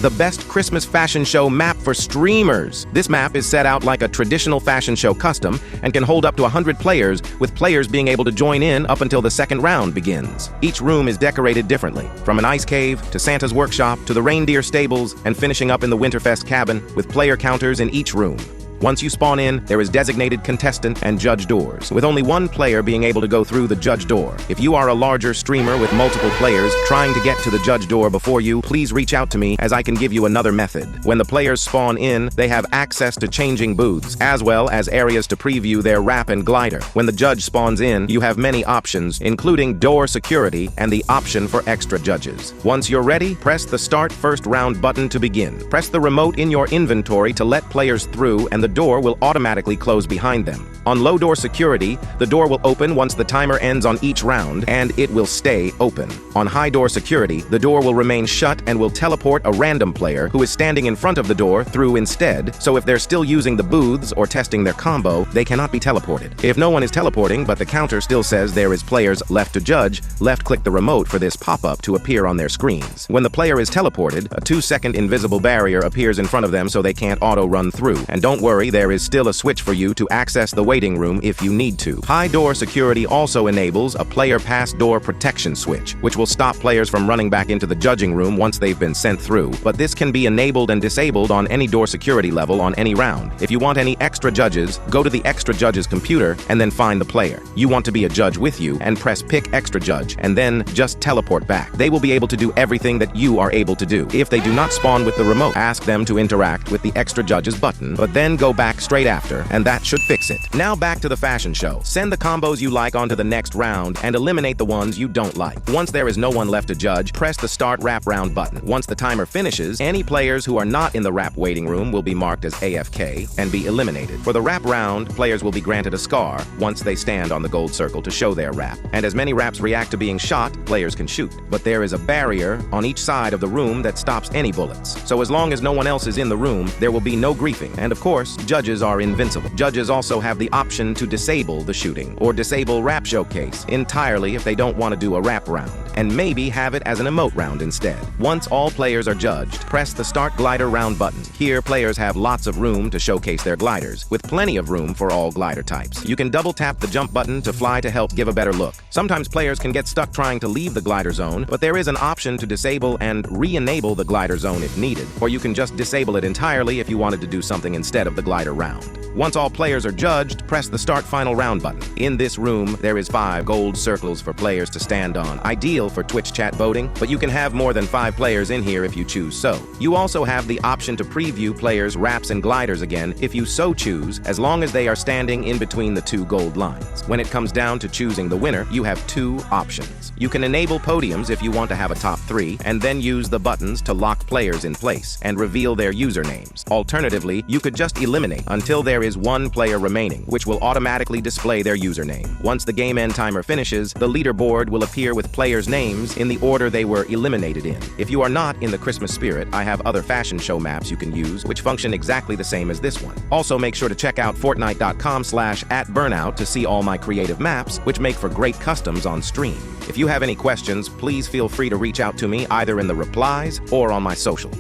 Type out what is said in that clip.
the best Christmas fashion show map for streamers. This map is set out like a traditional fashion show custom and can hold up to 100 players, with players being able to join in up until the second round begins. Each room is decorated differently, from an ice cave to Santa's workshop to the reindeer stables and finishing up in the Winterfest cabin, with player counters in each room. Once you spawn in, there is designated contestant and judge doors, with only one player being able to go through the judge door. If you are a larger streamer with multiple players trying to get to the judge door before you, please reach out to me as I can give you another method. When the players spawn in, they have access to changing booths, as well as areas to preview their wrap and glider. When the judge spawns in, you have many options, including door security and the option for extra judges. Once you're ready, press the Start First Round button to begin. Press the remote in your inventory to let players through, and the door will automatically close behind them. On low door security, the door will open once the timer ends on each round, and it will stay open. On high door security, the door will remain shut and will teleport a random player who is standing in front of the door through instead, so if they're still using the booths or testing their combo, they cannot be teleported. If no one is teleporting but the counter still says there is players left to judge, left-click the remote for this pop-up to appear on their screens. When the player is teleported, a 2-second invisible barrier appears in front of them so they can't auto-run through. And don't worry, there is still a switch for you to access the waiting room if you need to. High door security also enables a player pass door protection switch, which will stop players from running back into the judging room once they've been sent through, but this can be enabled and disabled on any door security level on any round. If you want any extra judges, go to the extra judges computer and then find the player you want to be a judge with you and press pick extra judge and then just teleport back. They will be able to do everything that you are able to do. If they do not spawn with the remote, ask them to interact with the extra judges button, but then go back straight after, and that should fix it. Now back to the fashion show. Send the combos you like onto the next round and eliminate the ones you don't like. Once there is no one left to judge, press the Start Wrap Round button. Once the timer finishes, any players who are not in the wrap waiting room will be marked as AFK and be eliminated. For the wrap round, players will be granted a scar once they stand on the gold circle to show their wrap. And as many wraps react to being shot, players can shoot. But there is a barrier on each side of the room that stops any bullets. So as long as no one else is in the room, there will be no griefing. And of course, judges are invincible. Judges also have the option to disable the shooting or disable Rap Showcase entirely if they don't want to do a rap round, and maybe have it as an emote round instead. Once all players are judged, press the Start Glider Round button. Here, players have lots of room to showcase their gliders, with plenty of room for all glider types. You can double tap the jump button to fly to help give a better look. Sometimes players can get stuck trying to leave the glider zone, but there is an option to disable and re-enable the glider zone if needed, or you can just disable it entirely if you wanted to do something instead of the glider round. Once all players are judged, press the Start Final Round button. In this room, there is 5 gold circles for players to stand on, ideal for Twitch chat voting, but you can have more than 5 players in here if you choose so. You also have the option to preview players' wraps and gliders again if you so choose, as long as they are standing in between the 2 gold lines. When it comes down to choosing the winner, you have 2 options. You can enable podiums if you want to have a top 3, and then use the buttons to lock players in place and reveal their usernames. Alternatively, you could just eliminate until there is 1 player remaining, which will automatically display their username. Once the game end timer finishes, the leaderboard will appear with players' names in the order they were eliminated in. If you are not in the Christmas spirit, I have other fashion show maps you can use, which function exactly the same as this one. Also, make sure to check out Fortnite.com/@burnout to see all my creative maps, which make for great customs on stream. If you have any questions, please feel free to reach out to me either in the replies or on my socials.